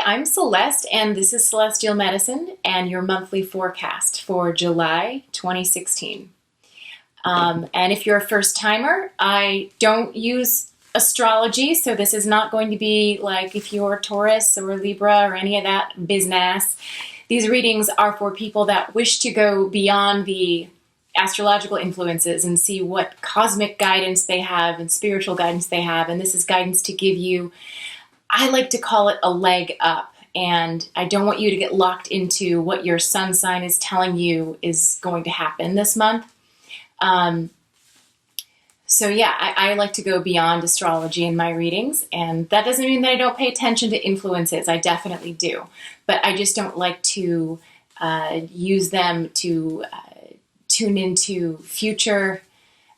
I'm Celeste, and this is Celestial Medicine and your monthly forecast for July 2016. And if you're a first timer, I don't use astrology, so this is not going to be like if you're Taurus or Libra or any of that business. These readings are for people that wish to go beyond the astrological influences and see what cosmic guidance they have and spiritual guidance they have. And this is guidance to give you, I like to call it a leg up. And I don't want you to get locked into what your sun sign is telling you is going to happen this month. So yeah, I like to go beyond astrology in my readings, and that doesn't mean that I don't pay attention to influences. I definitely do, but I just don't like to use them to tune into future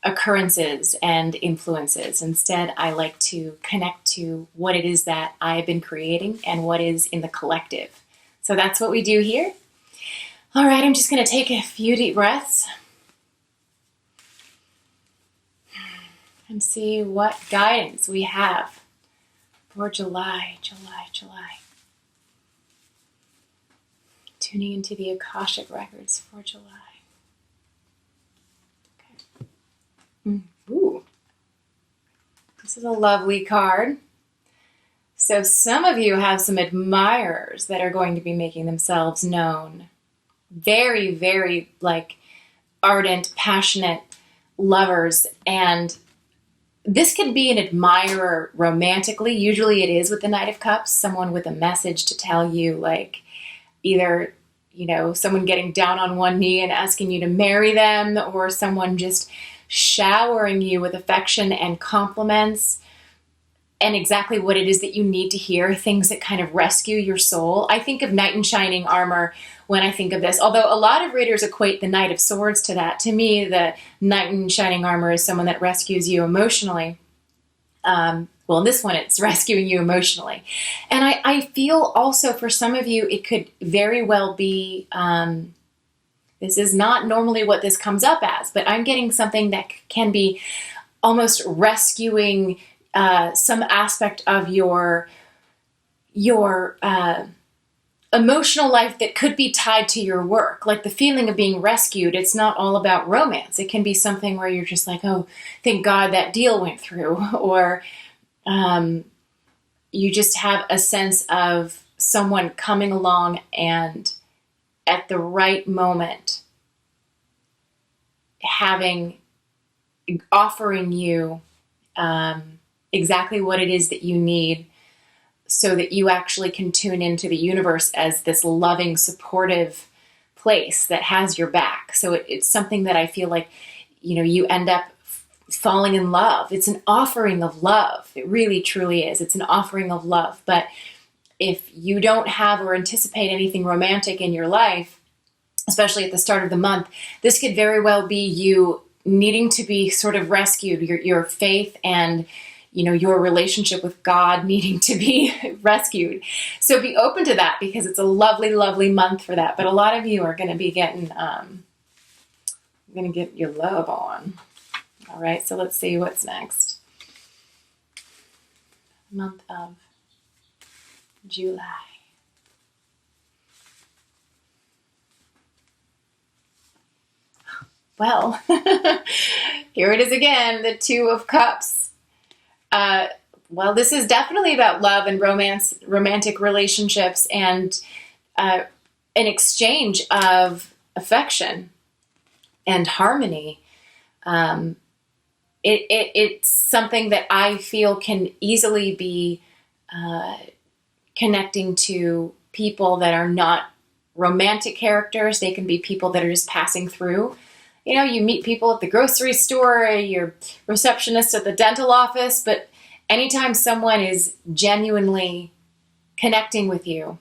occurrences and influences. Instead, I like to connect to what it is that I've been creating and what is in the collective. So that's what we do here. All right, I'm just going to take a few deep breaths and see what guidance we have for July. Tuning into the Akashic records for July. Okay. Ooh. This is a lovely card. So some of you have some admirers that are going to be making themselves known. Very, very ardent, passionate lovers, and this could be an admirer romantically. Usually it is with the Knight of Cups, someone with a message to tell you, either, someone getting down on one knee and asking you to marry them, or someone just showering you with affection and compliments and exactly what it is that you need to hear, things that kind of rescue your soul. I think of knight in shining armor when I think of this, although a lot of readers equate the Knight of Swords to that. To me, the knight in shining armor is someone that rescues you emotionally. Well, in this one, it's rescuing you emotionally. And I feel also for some of you, it could very well be, this is not normally what this comes up as, but I'm getting something that can be almost rescuing some aspect of your emotional life that could be tied to your work. Like the feeling of being rescued, it's not all about romance. It can be something where you're just like, oh, thank God that deal went through. Or you just have a sense of someone coming along and at the right moment offering you exactly what it is that you need, so that you actually can tune into the universe as this loving, supportive place that has your back. So it's something that I feel like, you end up falling in love. It's an offering of love. It really, truly is. It's an offering of love. But if you don't have or anticipate anything romantic in your life, especially at the start of the month, this could very well be you needing to be sort of rescued, your faith and your relationship with God needing to be rescued. So be open to that, because it's a lovely, lovely month for that. But a lot of you are going to be getting, going to get your love on. All right, so let's see what's next. Month of July. Well, here it is again, the Two of Cups. Well, this is definitely about love and romance, romantic relationships, and an exchange of affection and harmony. It's something that I feel can easily be connecting to people that are not romantic characters. They can be people that are just passing through. You meet people at the grocery store, your receptionist at the dental office, but anytime someone is genuinely connecting with you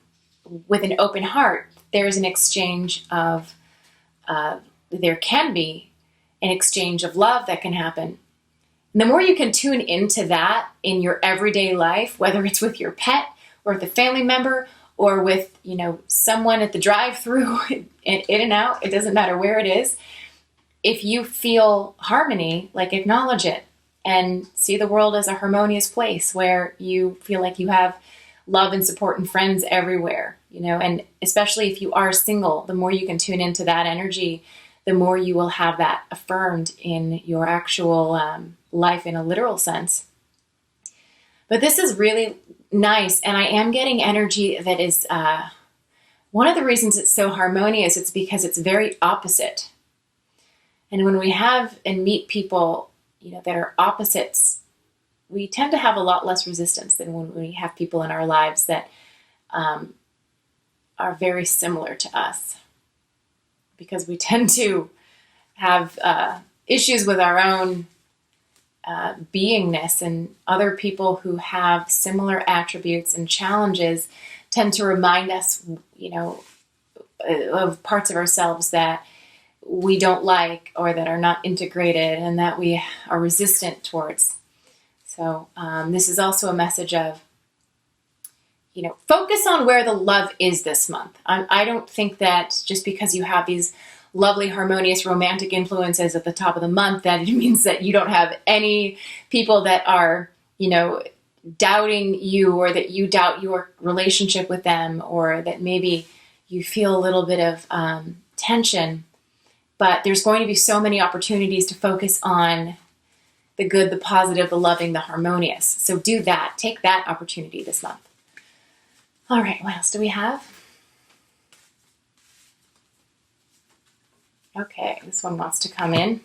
with an open heart, there's an exchange of, there can be an exchange of love that can happen. And the more you can tune into that in your everyday life, whether it's with your pet or with a family member or with, someone at the drive-through, in and out, it doesn't matter where it is. If you feel harmony, acknowledge it and see the world as a harmonious place where you feel like you have love and support and friends everywhere, you know, and especially if you are single, the more you can tune into that energy, the more you will have that affirmed in your actual life in a literal sense. But this is really nice, and I am getting energy that is, one of the reasons it's so harmonious, it's because it's very opposite. And when we have and meet people, you know, that are opposites, we tend to have a lot less resistance than when we have people in our lives that are very similar to us. Because we tend to have issues with our own beingness, and other people who have similar attributes and challenges tend to remind us, you know, of parts of ourselves that we don't like or that are not integrated and that we are resistant towards. So this is also a message of, you know, focus on where the love is this month. I don't think that just because you have these lovely, harmonious, romantic influences at the top of the month, that it means that you don't have any people that are, you know, doubting you, or that you doubt your relationship with them, or that maybe you feel a little bit of tension. But there's going to be so many opportunities to focus on the good, the positive, the loving, the harmonious. So do that. Take that opportunity this month. All right, what else do we have? Okay, this one wants to come in.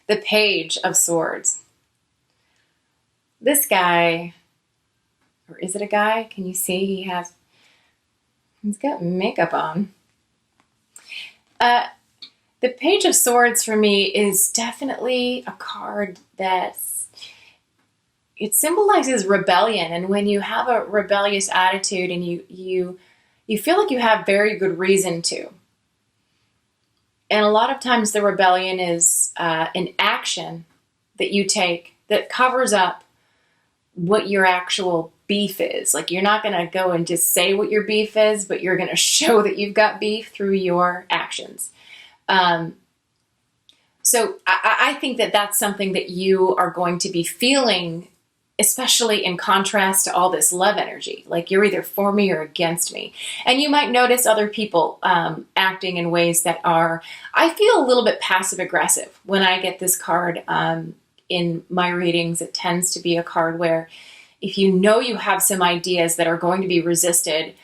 The Page of Swords. This guy, or is it a guy? Can you see he's got makeup on. The Page of Swords for me is definitely a card it symbolizes rebellion. And when you have a rebellious attitude and you feel like you have very good reason to. And a lot of times the rebellion is an action that you take that covers up what your actual beef is. Like, you're not going to go and just say what your beef is, but you're going to show that you've got beef through your actions. So I think that that's something that you are going to be feeling, especially in contrast to all this love energy. Like, you're either for me or against me. And you might notice other people acting in ways that are, I feel a little bit passive aggressive. When I get this card in my readings, it tends to be a card where if you know you have some ideas that are going to be resisted,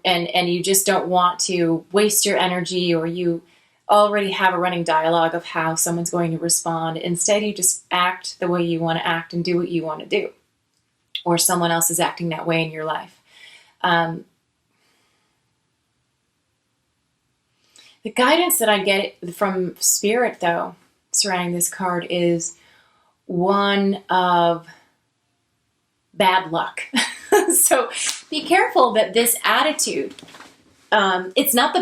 and you just don't want to waste your energy, or you already have a running dialogue of how someone's going to respond. Instead, you just act the way you want to act and do what you want to do. Or someone else is acting that way in your life. The guidance that I get from Spirit, though, surrounding this card is one of bad luck. So be careful that this attitude, it's not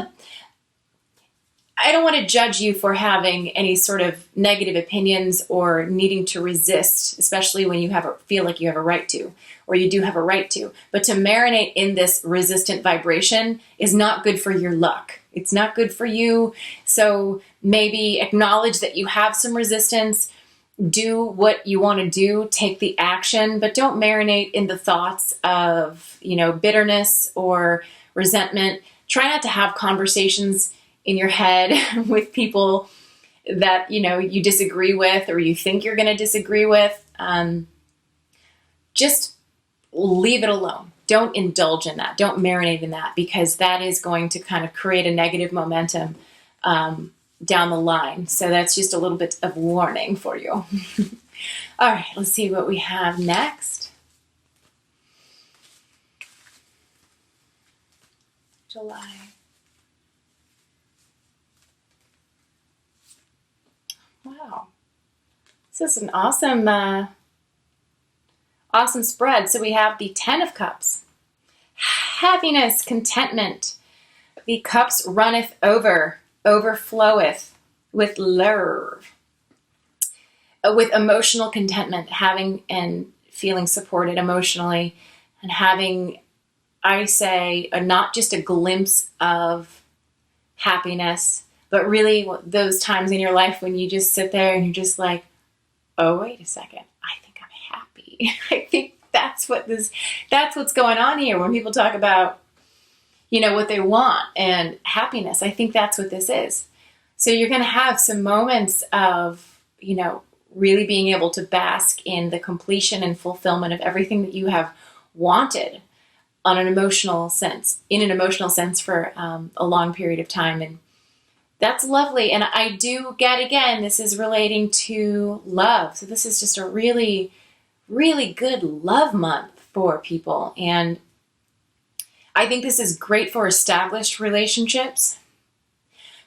I don't want to judge you for having any sort of negative opinions or needing to resist, especially when you feel like you have a right to, or you do have a right to. But to marinate in this resistant vibration is not good for your luck. It's not good for you. So maybe acknowledge that you have some resistance, do what you want to do, take the action, but don't marinate in the thoughts of, bitterness or resentment. Try not to have conversations in your head with people that, you disagree with, or you think you're going to disagree with. Just leave it alone. Don't indulge in that. Don't marinate in that, because that is going to kind of create a negative momentum down the line. So that's just a little bit of warning for you. All right, let's see what we have next. July. Wow. This is an awesome, awesome spread. So we have the 10 of Cups. Happiness, contentment. The cups runneth over, overfloweth with love. With emotional contentment, having and feeling supported emotionally, and having, I say, not just a glimpse of happiness, but really those times in your life when you just sit there and you're just like, oh, wait a second, I think I'm happy. That's what's going on here when people talk about, what they want and happiness. I think that's what this is. So you're going to have some moments of, really being able to bask in the completion and fulfillment of everything that you have wanted in an emotional sense for a long period of time. And that's lovely. And I do get, again, this is relating to love. So this is just a really, really good love month for people. And I think this is great for established relationships.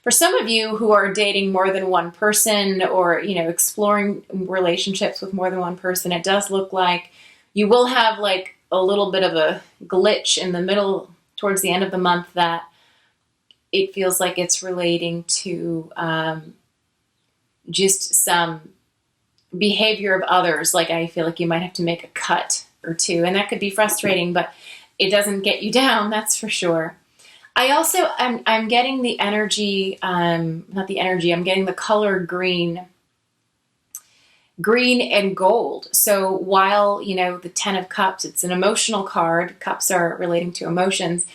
For some of you who are dating more than one person or, exploring relationships with more than one person, it does look like you will have like a little bit of a glitch in the middle towards the end of the month that it feels like it's relating to just some behavior of others. Like I feel like you might have to make a cut or two, and that could be frustrating, but it doesn't get you down, that's for sure. I also, I'm getting the energy, I'm getting the color green and gold. So while, the 10 of Cups, it's an emotional card, cups are relating to emotions,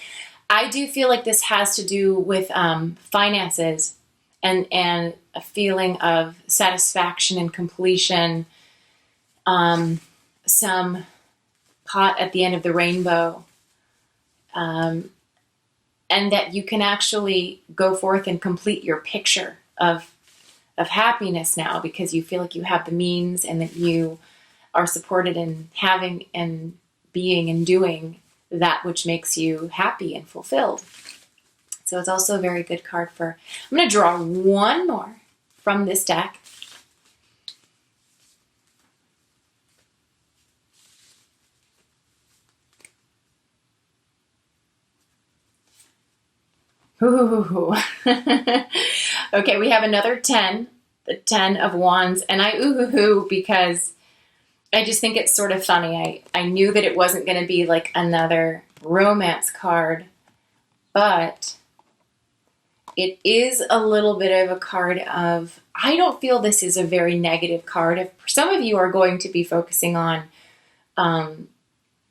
I do feel like this has to do with finances and a feeling of satisfaction and completion, some pot at the end of the rainbow, and that you can actually go forth and complete your picture of happiness now because you feel like you have the means and that you are supported in having and being and doing that which makes you happy and fulfilled. So it's also a very good card I'm going to draw one more from this deck. Ooh. Okay, we have another 10, the 10 of Wands, and I ooh because I just think it's sort of funny. I knew that it wasn't going to be like another romance card, but it is a little bit of a card of, I don't feel this is a very negative card. If some of you are going to be focusing on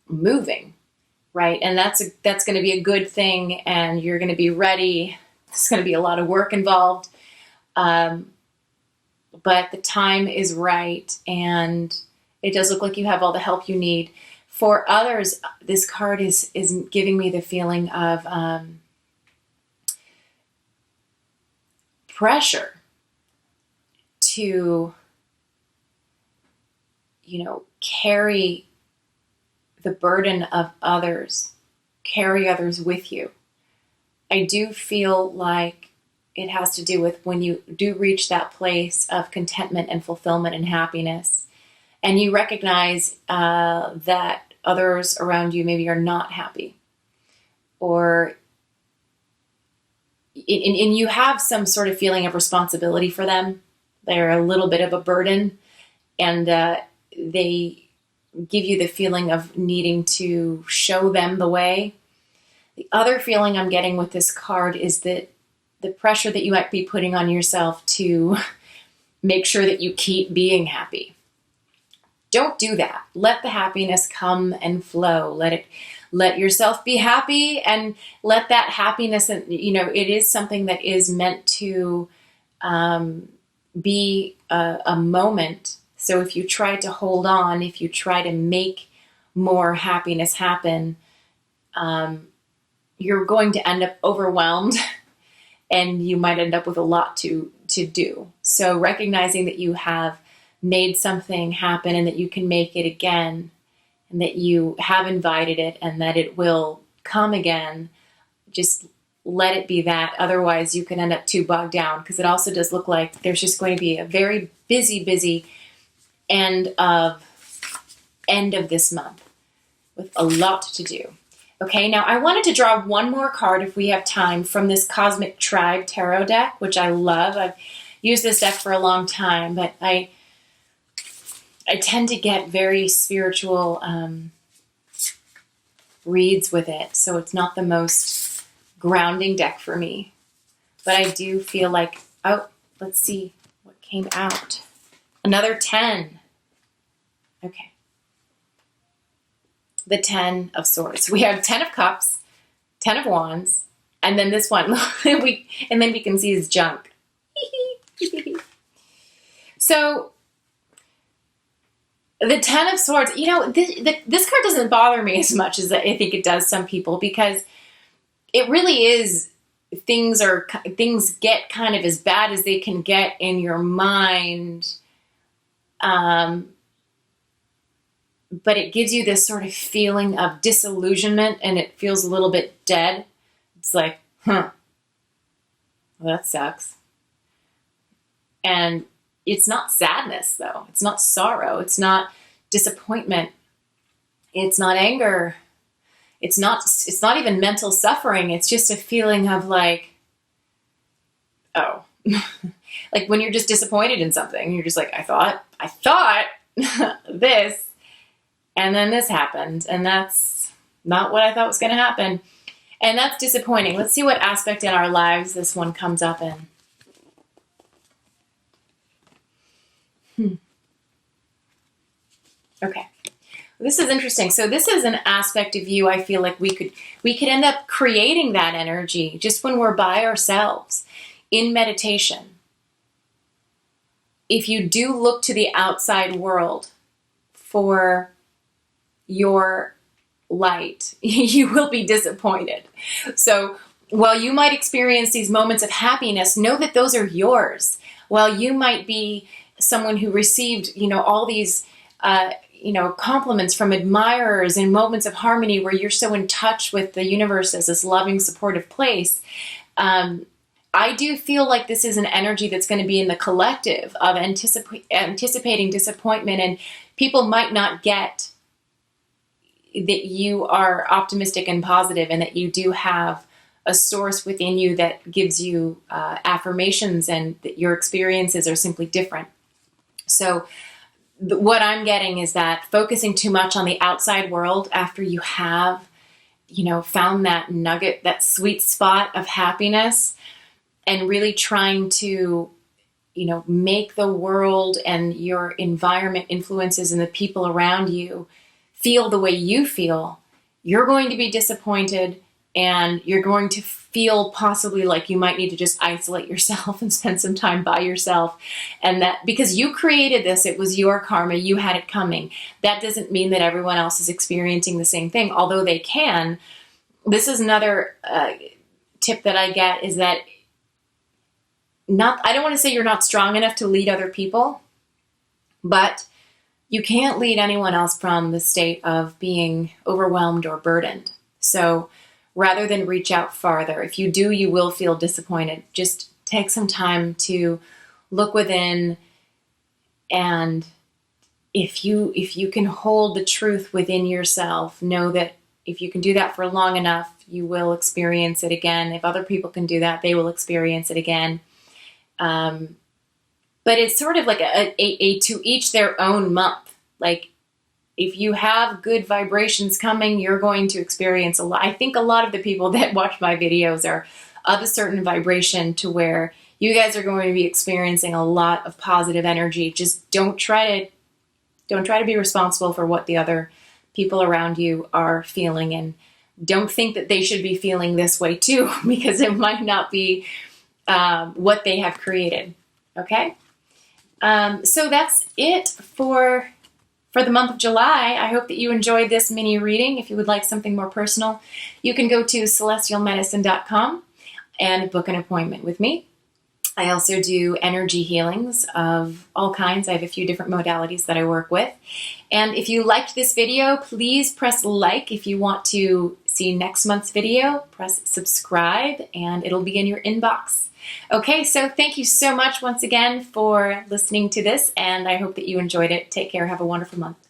moving, right? And that's going to be a good thing, and you're going to be ready. There's going to be a lot of work involved, but the time is right, and it does look like you have all the help you need. For others, this card is giving me the feeling of pressure to, carry the burden of others, carry others with you. I do feel like it has to do with when you do reach that place of contentment and fulfillment and happiness, and you recognize that others around you maybe are not happy, or and you have some sort of feeling of responsibility for them. They're a little bit of a burden, and they give you the feeling of needing to show them the way. The other feeling I'm getting with this card is that the pressure that you might be putting on yourself to make sure that you keep being happy. Don't do that. Let the happiness come and flow. Let yourself be happy, and let that happiness, and it is something that is meant to be a moment. So if you try to hold on, if you try to make more happiness happen, you're going to end up overwhelmed, and you might end up with a lot to do. So recognizing that you have made something happen and that you can make it again, and that you have invited it and that it will come again, just let it be that. Otherwise, you can end up too bogged down, because it also does look like there's just going to be a very busy end of this month with a lot to do. Okay, now I wanted to draw one more card if we have time from this Cosmic Tribe Tarot deck, which I love. I've used this deck for a long time, but I tend to get very spiritual reads with it, so it's not the most grounding deck for me. But I do feel like, let's see what came out. Another 10. Okay. the 10 of Swords. We have 10 of Cups, 10 of Wands, and then this one, and then we can see his junk. So the 10 of Swords, you know, this card doesn't bother me as much as I think it does some people, because it really is, things get kind of as bad as they can get in your mind. But it gives you this sort of feeling of disillusionment, and it feels a little bit dead. It's like, well, that sucks. And it's not sadness, though. It's not sorrow. It's not disappointment. It's not anger. It's not even mental suffering. It's just a feeling of like, oh, like when you're just disappointed in something, you're just like, I thought this, and then this happened, and that's not what I thought was going to happen. And that's disappointing. Let's see what aspect in our lives this one comes up in. Okay. This is interesting. So this is an aspect of you I feel like we could end up creating that energy just when we're by ourselves in meditation. If you do look to the outside world for your light, you will be disappointed. So while you might experience these moments of happiness, know that those are yours. While you might be someone who received, all these, compliments from admirers and moments of harmony where you're so in touch with the universe as this loving, supportive place, I do feel like this is an energy that's going to be in the collective of anticipating disappointment, and people might not get that you are optimistic and positive, and that you do have a source within you that gives you affirmations, and that your experiences are simply different. So what I'm getting is that focusing too much on the outside world after you have, found that nugget, that sweet spot of happiness, and really trying to, make the world and your environment influences and the people around you feel the way you feel, you're going to be disappointed, and you're going to feel possibly like you might need to just isolate yourself and spend some time by yourself. And that because you created this, it was your karma, you had it coming. That doesn't mean that everyone else is experiencing the same thing, although they can. This is another tip that I get, is that I don't want to say you're not strong enough to lead other people, but you can't lead anyone else from the state of being overwhelmed or burdened. So rather than reach out farther, if you do, you will feel disappointed. Just take some time to look within, and if you can hold the truth within yourself, know that if you can do that for long enough, you will experience it again. If other people can do that, they will experience it again. But it's sort of like a to each their own month. Like, if you have good vibrations coming, you're going to experience a lot. I think a lot of the people that watch my videos are of a certain vibration to where you guys are going to be experiencing a lot of positive energy. Just don't try to be responsible for what the other people around you are feeling, and don't think that they should be feeling this way too, because it might not be what they have created. Okay? So that's it for the month of July. I hope that you enjoyed this mini reading. If you would like something more personal, you can go to celestialmedicine.com and book an appointment with me. I also do energy healings of all kinds. I have a few different modalities that I work with. And if you liked this video, please press like. If you want to see next month's video, press subscribe, and it'll be in your inbox. Okay, so thank you so much once again for listening to this, and I hope that you enjoyed it. Take care. Have a wonderful month.